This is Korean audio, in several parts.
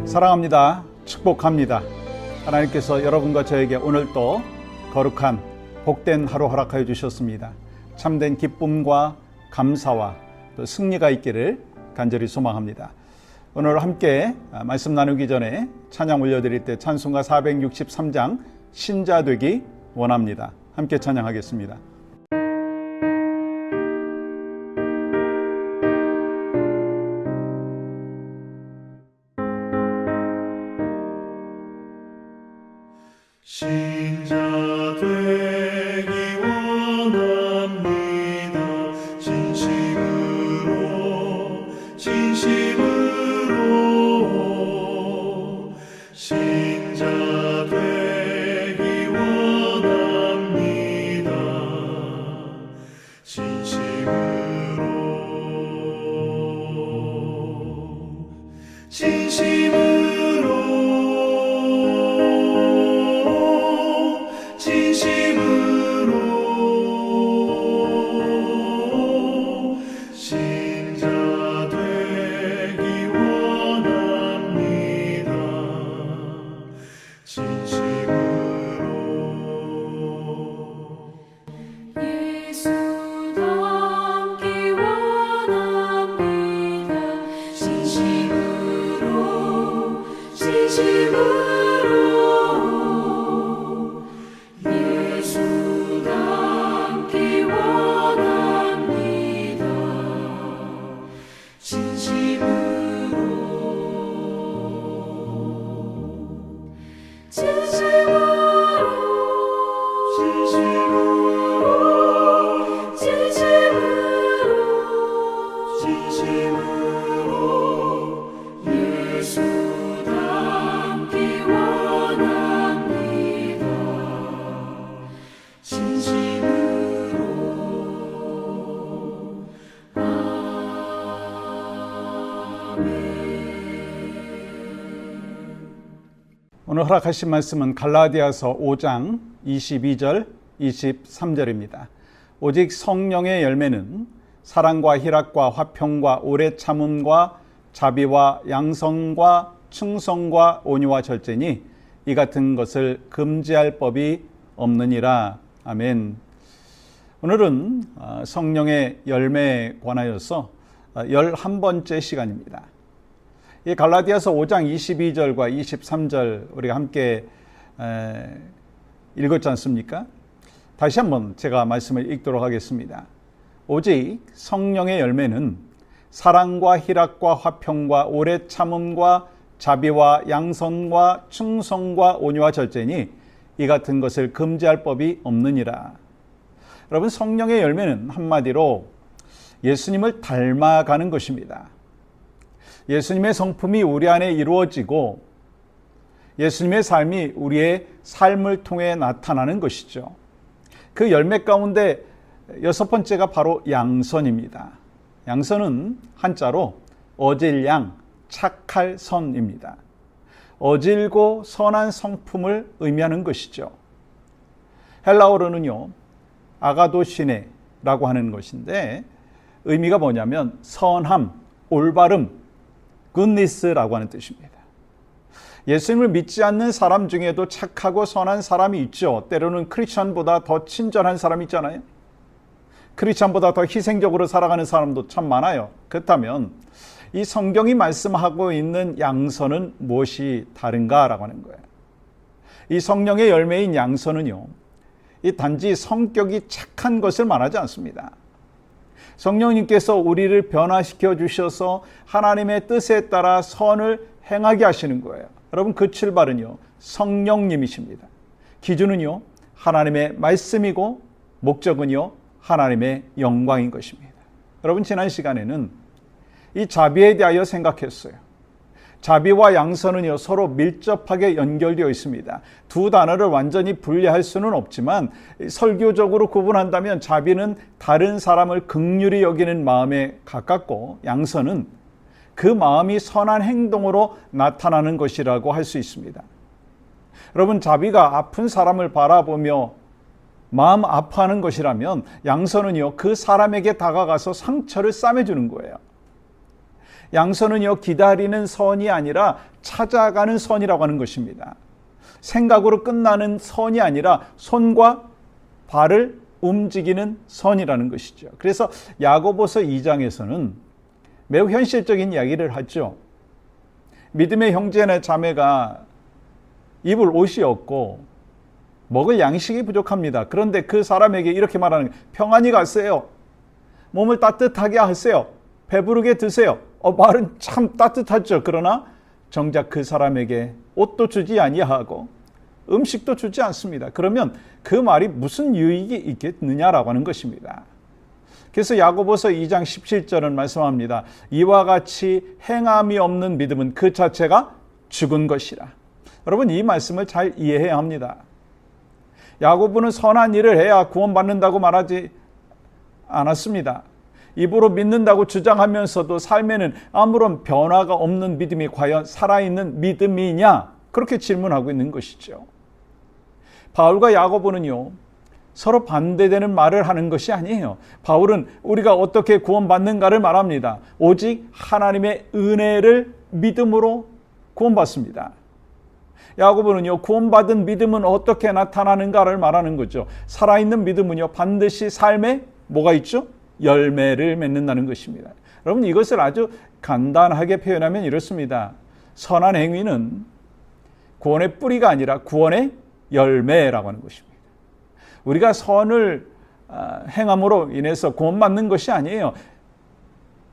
사랑합니다. 축복합니다. 하나님께서 여러분과 저에게 오늘 또 거룩한 복된 하루 허락하여 주셨습니다. 참된 기쁨과 감사와 또 승리가 있기를 간절히 소망합니다. 오늘 함께 말씀 나누기 전에 찬양 올려드릴 때 찬송가 463장 신자 되기 원합니다. 함께 찬양하겠습니다. 신자 되기 원합니다. 진심으로 신자 되기 원합니다. 오늘 허락하신 말씀은 갈라디아서 5장 22절 23절입니다. 오직 성령의 열매는 사랑과 희락과 화평과 오래 참음과 자비와 양성과 충성과 온유와 절제니 이 같은 것을 금지할 법이 없느니라. 아멘. 오늘은 성령의 열매에 관하여서 11번째 시간입니다. 이 갈라디아서 5장 22절과 23절 우리가 함께 읽었지 않습니까? 다시 한번 제가 말씀을 읽도록 하겠습니다. 오직 성령의 열매는 사랑과 희락과 화평과 오래 참음과 자비와 양선과 충성과 온유와 절제니 이 같은 것을 금지할 법이 없느니라. 여러분, 성령의 열매는 한마디로 예수님을 닮아가는 것입니다. 예수님의 성품이 우리 안에 이루어지고 예수님의 삶이 우리의 삶을 통해 나타나는 것이죠. 그 열매 가운데 6번째가 바로 양선입니다. 양선은 한자로 어질양, 착할 선입니다. 어질고 선한 성품을 의미하는 것이죠. 헬라어로는요, 아가도시네라고 하는 것인데 의미가 뭐냐면 선함, 올바름, goodness라고 하는 뜻입니다. 예수님을 믿지 않는 사람 중에도 착하고 선한 사람이 있죠. 때로는 크리스찬보다 더 친절한 사람이 있잖아요. 크리스찬보다 더 희생적으로 살아가는 사람도 참 많아요. 그렇다면 이 성경이 말씀하고 있는 양선은 무엇이 다른가라고 하는 거예요. 이 성령의 열매인 양선은요, 이 단지 성격이 착한 것을 말하지 않습니다. 성령님께서 우리를 변화시켜 주셔서 하나님의 뜻에 따라 선을 행하게 하시는 거예요. 여러분, 그 출발은요, 성령님이십니다. 기준은요, 하나님의 말씀이고 목적은요, 하나님의 영광인 것입니다. 여러분, 지난 시간에는 이 자비에 대하여 생각했어요. 자비와 양선은요, 서로 밀접하게 연결되어 있습니다. 두 단어를 완전히 분리할 수는 없지만 설교적으로 구분한다면 자비는 다른 사람을 긍휼히 여기는 마음에 가깝고 양선은 그 마음이 선한 행동으로 나타나는 것이라고 할 수 있습니다. 여러분, 자비가 아픈 사람을 바라보며 마음 아파하는 것이라면 양선은요, 그 사람에게 다가가서 상처를 싸매주는 거예요. 양선은요, 기다리는 선이 아니라 찾아가는 선이라고 하는 것입니다. 생각으로 끝나는 선이 아니라 손과 발을 움직이는 선이라는 것이죠. 그래서 야고보서 2장에서는 매우 현실적인 이야기를 하죠. 믿음의 형제나 자매가 입을 옷이 없고 먹을 양식이 부족합니다. 그런데 그 사람에게 이렇게 말하는 거예요. 평안히 가세요. 몸을 따뜻하게 하세요. 배부르게 드세요. 말은 참 따뜻하죠. 그러나 정작 그 사람에게 옷도 주지 아니하고 음식도 주지 않습니다. 그러면 그 말이 무슨 유익이 있겠느냐라고 하는 것입니다. 그래서 야고보서 2장 17절은 말씀합니다. 이와 같이 행함이 없는 믿음은 그 자체가 죽은 것이라. 여러분, 이 말씀을 잘 이해해야 합니다. 야고보는 선한 일을 해야 구원받는다고 말하지 않았습니다. 입으로 믿는다고 주장하면서도 삶에는 아무런 변화가 없는 믿음이 과연 살아있는 믿음이냐? 그렇게 질문하고 있는 것이죠. 바울과 야고보는요, 서로 반대되는 말을 하는 것이 아니에요. 바울은 우리가 어떻게 구원받는가를 말합니다. 오직 하나님의 은혜를 믿음으로 구원받습니다. 야고보는요, 구원받은 믿음은 어떻게 나타나는가를 말하는 거죠. 살아있는 믿음은요, 반드시 삶에 뭐가 있죠? 열매를 맺는다는 것입니다. 여러분, 이것을 아주 간단하게 표현하면 이렇습니다. 선한 행위는 구원의 뿌리가 아니라 구원의 열매라고 하는 것입니다. 우리가 선을 행함으로 인해서 구원받는 것이 아니에요.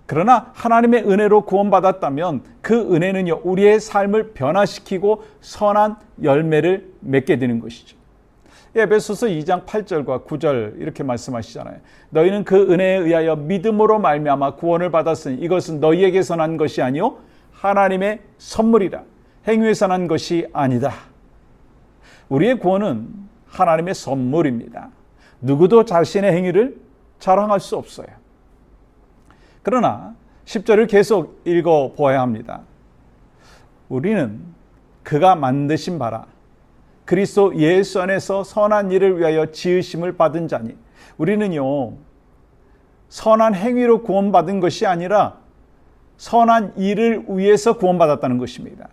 그러나 하나님의 은혜로 구원받았다면 그 은혜는요, 우리의 삶을 변화시키고 선한 열매를 맺게 되는 것이죠. 에베소서 2장 8절과 9절 이렇게 말씀하시잖아요. 너희는 그 은혜에 의하여 믿음으로 말미암아 구원을 받았으니 이것은 너희에게서 난 것이 아니요 하나님의 선물이라. 행위에서 난 것이 아니다. 우리의 구원은 하나님의 선물입니다. 누구도 자신의 행위를 자랑할 수 없어요. 그러나 10절을 계속 읽어보아야 합니다. 우리는 그가 만드신 바라 그리스도 예수 안에서 선한 일을 위하여 지으심을 받은 자니. 우리는요, 선한 행위로 구원받은 것이 아니라 선한 일을 위해서 구원받았다는 것입니다.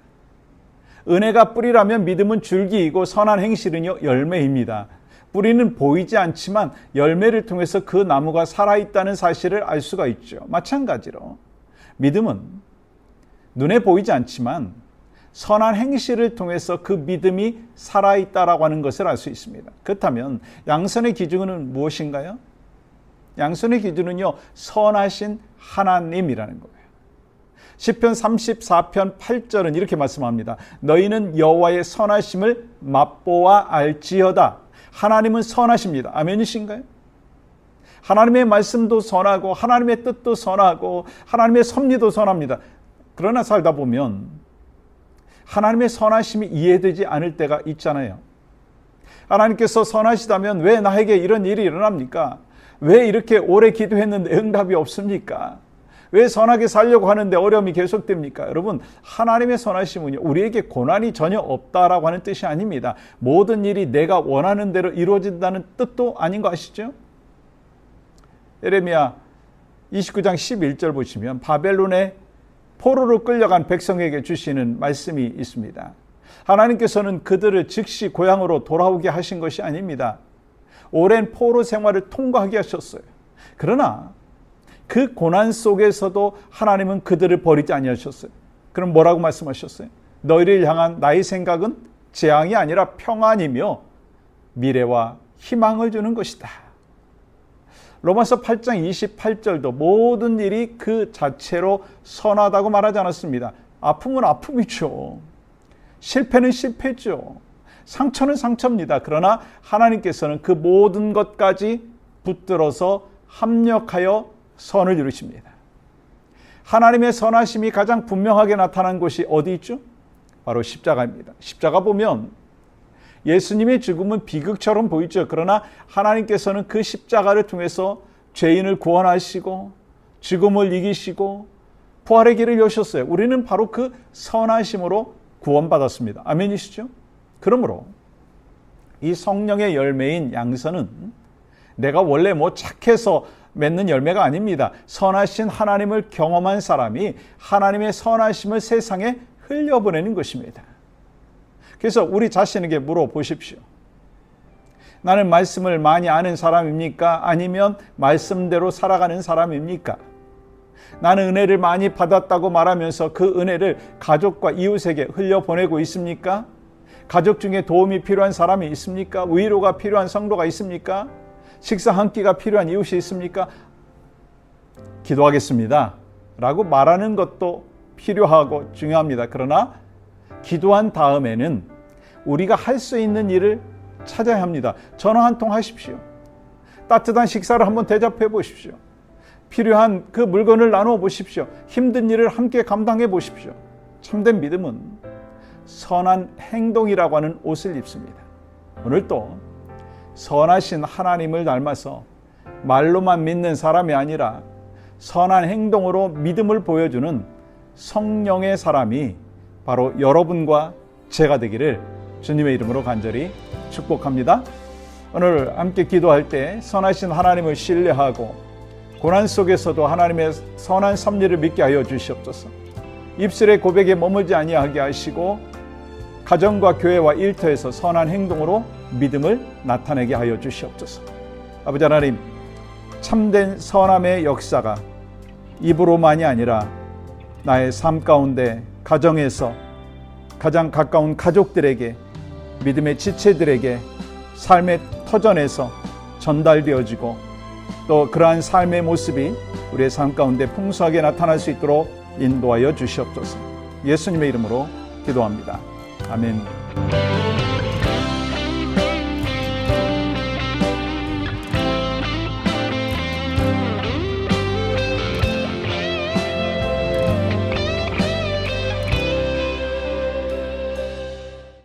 은혜가 뿌리라면 믿음은 줄기이고 선한 행실은요, 열매입니다. 뿌리는 보이지 않지만 열매를 통해서 그 나무가 살아있다는 사실을 알 수가 있죠. 마찬가지로 믿음은 눈에 보이지 않지만 선한 행실을 통해서 그 믿음이 살아있다라고 하는 것을 알 수 있습니다. 그렇다면 양선의 기준은 무엇인가요? 양선의 기준은요, 선하신 하나님이라는 거예요. 시편 34편 8절은 이렇게 말씀합니다. 너희는 여호와의 선하심을 맛보아 알지어다. 하나님은 선하십니다. 아멘이신가요? 하나님의 말씀도 선하고 하나님의 뜻도 선하고 하나님의 섭리도 선합니다. 그러나 살다 보면 하나님의 선하심이 이해되지 않을 때가 있잖아요. 하나님께서 선하시다면 왜 나에게 이런 일이 일어납니까? 왜 이렇게 오래 기도했는데 응답이 없습니까? 왜 선하게 살려고 하는데 어려움이 계속됩니까? 여러분, 하나님의 선하심은요, 우리에게 고난이 전혀 없다라고 하는 뜻이 아닙니다. 모든 일이 내가 원하는 대로 이루어진다는 뜻도 아닌 거 아시죠? 예레미야 29장 11절 보시면 바벨론의 포로로 끌려간 백성에게 주시는 말씀이 있습니다. 하나님께서는 그들을 즉시 고향으로 돌아오게 하신 것이 아닙니다. 오랜 포로 생활을 통과하게 하셨어요. 그러나 그 고난 속에서도 하나님은 그들을 버리지 아니하셨어요. 그럼 뭐라고 말씀하셨어요? 너희를 향한 나의 생각은 재앙이 아니라 평안이며 미래와 희망을 주는 것이다. 로마서 8장 28절도 모든 일이 그 자체로 선하다고 말하지 않았습니다. 아픔은 아픔이죠. 실패는 실패죠. 상처는 상처입니다. 그러나 하나님께서는 그 모든 것까지 붙들어서 합력하여 선을 이루십니다. 하나님의 선하심이 가장 분명하게 나타난 곳이 어디 있죠? 바로 십자가입니다. 십자가 보면 예수님의 죽음은 비극처럼 보이죠. 그러나 하나님께서는 그 십자가를 통해서 죄인을 구원하시고 죽음을 이기시고 부활의 길을 여셨어요. 우리는 바로 그 선하심으로 구원받았습니다. 아멘이시죠? 그러므로 이 성령의 열매인 양선은 내가 원래 착해서 맺는 열매가 아닙니다. 선하신 하나님을 경험한 사람이 하나님의 선하심을 세상에 흘려보내는 것입니다. 그래서 우리 자신에게 물어보십시오. 나는 말씀을 많이 아는 사람입니까? 아니면 말씀대로 살아가는 사람입니까? 나는 은혜를 많이 받았다고 말하면서 그 은혜를 가족과 이웃에게 흘려보내고 있습니까? 가족 중에 도움이 필요한 사람이 있습니까? 위로가 필요한 성도가 있습니까? 식사 한 끼가 필요한 이웃이 있습니까? 기도하겠습니다 라고 말하는 것도 필요하고 중요합니다. 그러나 기도한 다음에는 우리가 할 수 있는 일을 찾아야 합니다. 전화 한 통 하십시오. 따뜻한 식사를 한번 대접해 보십시오. 필요한 그 물건을 나누어 보십시오. 힘든 일을 함께 감당해 보십시오. 참된 믿음은 선한 행동이라고 하는 옷을 입습니다. 오늘도 선하신 하나님을 닮아서 말로만 믿는 사람이 아니라 선한 행동으로 믿음을 보여주는 성령의 사람이 바로 여러분과 제가 되기를 주님의 이름으로 간절히 축복합니다. 오늘 함께 기도할 때 선하신 하나님을 신뢰하고 고난 속에서도 하나님의 선한 섭리를 믿게 하여 주시옵소서. 입술의 고백에 머물지 아니하게 하시고 가정과 교회와 일터에서 선한 행동으로 믿음을 나타내게 하여 주시옵소서. 아버지 하나님, 참된 선함의 역사가 입으로만이 아니라 나의 삶 가운데 가정에서 가장 가까운 가족들에게 믿음의 지체들에게 삶의 터전에서 전달되어지고 또 그러한 삶의 모습이 우리의 삶 가운데 풍성하게 나타날 수 있도록 인도하여 주시옵소서. 예수님의 이름으로 기도합니다. 아멘.